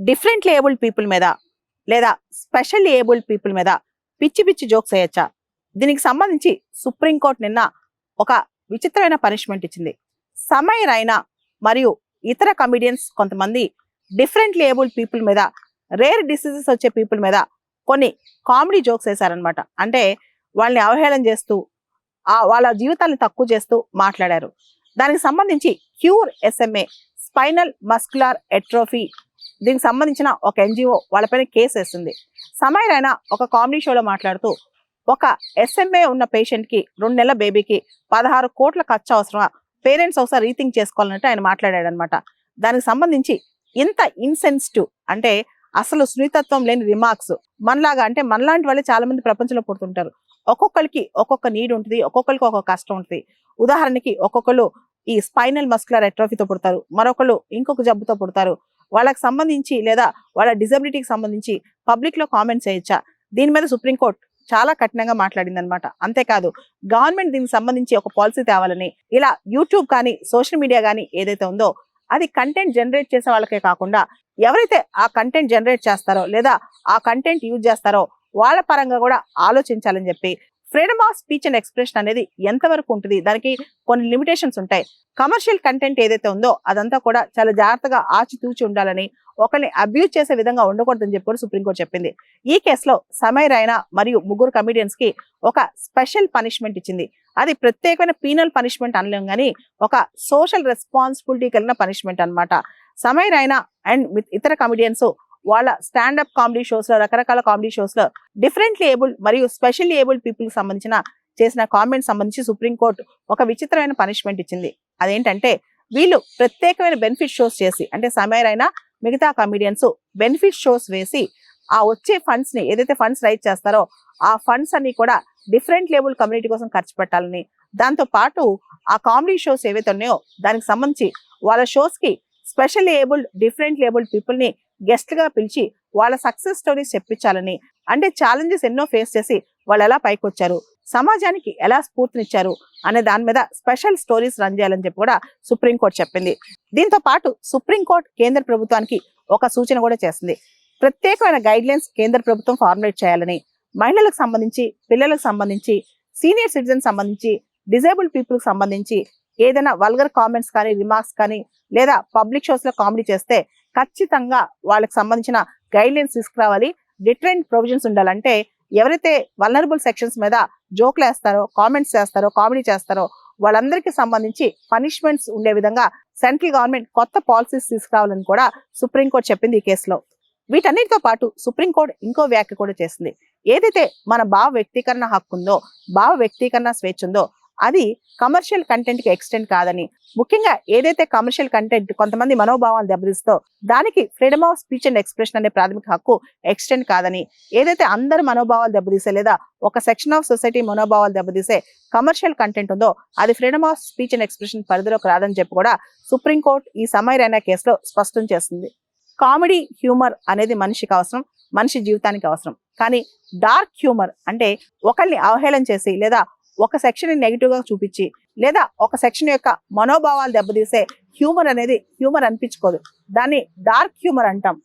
Differently abled people మీద లేదా specially abled people మీద పిచ్చి పిచ్చి జోక్స్ వేయచ్చా? దీనికి సంబంధించి సుప్రీంకోర్టు నిన్న ఒక విచిత్రమైన పనిష్మెంట్ ఇచ్చింది. సమయ్ రైనా మరియు ఇతర కమిడియన్స్ కొంతమంది డిఫరెంట్లీ ఏబుల్డ్ పీపుల్ మీద, రేర్ డిసీజెస్ వచ్చే పీపుల్ మీద కొన్ని కామెడీ జోక్స్ వేశారనమాట. అంటే వాళ్ళని అవహేళన చేస్తూ వాళ్ళ జీవితాన్ని తక్కువ చేస్తూ మాట్లాడారు. దానికి సంబంధించి cure SMA spinal muscular atrophy దీనికి సంబంధించిన ఒక NGO వాళ్ళపైన కేసు వేసింది. సమయ్ రైనా ఒక కామెడీ షోలో మాట్లాడుతూ ఒక SMA ఉన్న పేషెంట్కి 2 నెలల బేబీకి 16 కోట్ల ఖర్చు అవసరమా, పేరెంట్స్ ఒకసారి రీథింక్ చేసుకోవాలన్నట్టు ఆయన మాట్లాడాడు అనమాట. దానికి సంబంధించి ఇంత ఇన్సెన్సిటివ్ అంటే అసలు సున్నితత్వం లేని రిమార్క్స్ మనలాగా అంటే మనలాంటి వాళ్ళే చాలా మంది ప్రపంచంలో పుడుతుంటారు. ఒక్కొక్కరికి ఒక్కొక్క నీడ్ ఉంటుంది, ఒక్కొక్కరికి ఒక్కొక్క కష్టం ఉంటుంది. ఉదాహరణకి ఒక్కొక్కరు ఈ స్పైనల్ మస్కులర్ ఎట్రోఫీతో పుడతారు, మరొకరు ఇంకొక జబ్బుతో పుడతారు. వాళ్ళకి సంబంధించి లేదా వాళ్ళ డిజబిలిటీకి సంబంధించి పబ్లిక్ లో కామెంట్స్ చేయొచ్చా? దీని మీద సుప్రీంకోర్టు చాలా కఠినంగా మాట్లాడింది అనమాట. అంతేకాదు గవర్నమెంట్ దీనికి సంబంధించి ఒక పాలసీ తేవాలని, ఇలా యూట్యూబ్ కానీ సోషల్ మీడియా కానీ ఏదైతే ఉందో అది కంటెంట్ జనరేట్ చేసే వాళ్ళకే కాకుండా ఎవరైతే ఆ కంటెంట్ జనరేట్ చేస్తారో లేదా ఆ కంటెంట్ యూజ్ చేస్తారో వాళ్ళ పరంగా కూడా ఆలోచించాలని చెప్పి, freedom of speech and expression అనేది ఎంతవరకు ఉంటుంది, దానికి కొన్ని లిమిటేషన్స్ ఉంటాయి. కమర్షియల్ కంటెంట్ ఏదైతే ఉందో అదంతా కూడా చాలా జాగ్రత్తగా ఆచితూచి ఉండాలని, ఒకరిని అబ్యూజ్ చేసే విధంగా ఉండకూడదని చెప్పి కూడా సుప్రీంకోర్టు చెప్పింది. ఈ కేసులో సమయ్ రైనా మరియు 3 కమిడియన్స్ కి ఒక స్పెషల్ పనిష్మెంట్ ఇచ్చింది. అది ప్రత్యేకమైన పీనల్ పనిష్మెంట్ అనలేం కానీ ఒక సోషల్ రెస్పాన్సిబిలిటీ కలిగిన పనిష్మెంట్ అనమాట. సమయ్ రైనా అండ్ ఇతర కమిడియన్స్ వాళ్ళ స్టాండప్ కామెడీ షోస్ లో, రకరకాల కామెడీ షోస్ లో డిఫరెంట్లీ ఏబుల్డ్ మరియు స్పెషల్లీ ఏబుల్డ్ పీపుల్ కి సంబంధించిన చేసిన కామెంట్స్ సంబంధించి సుప్రీంకోర్టు ఒక విచిత్రమైన పనిష్మెంట్ ఇచ్చింది. అదేంటంటే వీళ్ళు ప్రత్యేకమైన బెనిఫిట్ షోస్ చేసి, అంటే సమయ్ రైనా మిగతా కమిడియన్స్ బెనిఫిట్ షోస్ వేసి ఆ వచ్చే ఫండ్స్ ని ఏదైతే ఫండ్స్ రైజ్ చేస్తారో ఆ ఫండ్స్ అన్ని కూడా డిఫరెంట్ లేబుల్ కమ్యూనిటీ కోసం ఖర్చు పెట్టాలని, దాంతో పాటు ఆ కామెడీ షోస్ ఏవైతే ఉన్నాయో దానికి సంబంధించి వాళ్ళ షోస్ కి special abled different labelled people ని గెస్ట్ గా పిలిచి వాళ్ళ సక్సెస్ స్టోరీస్ చెప్పించాలని, అంటే ఛాలెంజెస్ ఎన్నో ఫేస్ చేసి వాళ్ళు ఎలా పైకి వచ్చారు, సమాజానికి ఎలా స్ఫూర్తినిచ్చారు అనే దాని మీద స్పెషల్ స్టోరీస్ రన్ చేయాలని చెప్పి కూడా సుప్రీంకోర్టు చెప్పింది. దీంతో పాటు సుప్రీంకోర్టు కేంద్ర ప్రభుత్వానికి ఒక సూచన కూడా చేసింది. ప్రత్యేకమైన గైడ్ లైన్స్ కేంద్ర ప్రభుత్వం ఫార్ములేట్ చేయాలని, మహిళలకు సంబంధించి, పిల్లలకు సంబంధించి, సీనియర్ సిటిజన్ సంబంధించి, డిజేబుల్డ్ పీపుల్ సంబంధించి ఏదైనా వల్గర్ కామెంట్స్ కానీ, రిమార్క్స్ కానీ లేదా పబ్లిక్ షోస్ లో కామెడీ చేస్తే ఖచ్చితంగా వాళ్ళకి సంబంధించిన గైడ్ లైన్స్ తీసుకురావాలి. డిఫరెంట్ ప్రొవిజన్స్ ఉండాలంటే ఎవరైతే వల్నరబుల్ సెక్షన్స్ మీద జోక్లు వేస్తారో, కామెంట్స్ చేస్తారో, కామెడీ చేస్తారో వాళ్ళందరికీ సంబంధించి పనిష్మెంట్స్ ఉండే విధంగా సెంట్రల్ గవర్నమెంట్ కొత్త పాలసీస్ తీసుకురావాలని కూడా సుప్రీంకోర్టు చెప్పింది ఈ కేసులో. వీటన్నిటితో పాటు సుప్రీంకోర్టు ఇంకో వ్యాఖ్య కూడా చేసింది. ఏదైతే మన భావ వ్యక్తీకరణ హక్కు ఉందో, భావ వ్యక్తీకరణ స్వేచ్ఛ ఉందో అది కమర్షియల్ కంటెంట్ కి ఎక్స్టెండ్ కాదని, ముఖ్యంగా ఏదైతే కమర్షియల్ కంటెంట్ కొంతమంది మనోభావాలు దెబ్బతీస్తో దానికి freedom of speech and expression అనే ప్రాథమిక హక్కు ఎక్స్టెండ్ కాదని, ఏదైతే అందరు మనోభావాలు దెబ్బతీసే లేదా ఒక సెక్షన్ ఆఫ్ సొసైటీ మనోభావాలు దెబ్బతీసే కమర్షియల్ కంటెంట్ ఉందో అది freedom of speech and expression పరిధిలోకి రాదని చెప్పి కూడా సుప్రీంకోర్టు ఈ సమయ్ రైనా కేసులో స్పష్టం చేస్తుంది. కామెడీ, హ్యూమర్ అనేది మనిషికి అవసరం, మనిషి జీవితానికి అవసరం. కానీ డార్క్ హ్యూమర్ అంటే ఒకరిని అవహేళన చేసి లేదా ఒక సెక్షన్ ని నెగిటివ్ గా చూపించి లేదా ఒక సెక్షన్ యొక్క మనోభావాలు దెబ్బతీసే హ్యూమర్ అనేది హ్యూమర్ అనిపించుకోదు. దాన్ని డార్క్ హ్యూమర్ అంటాం.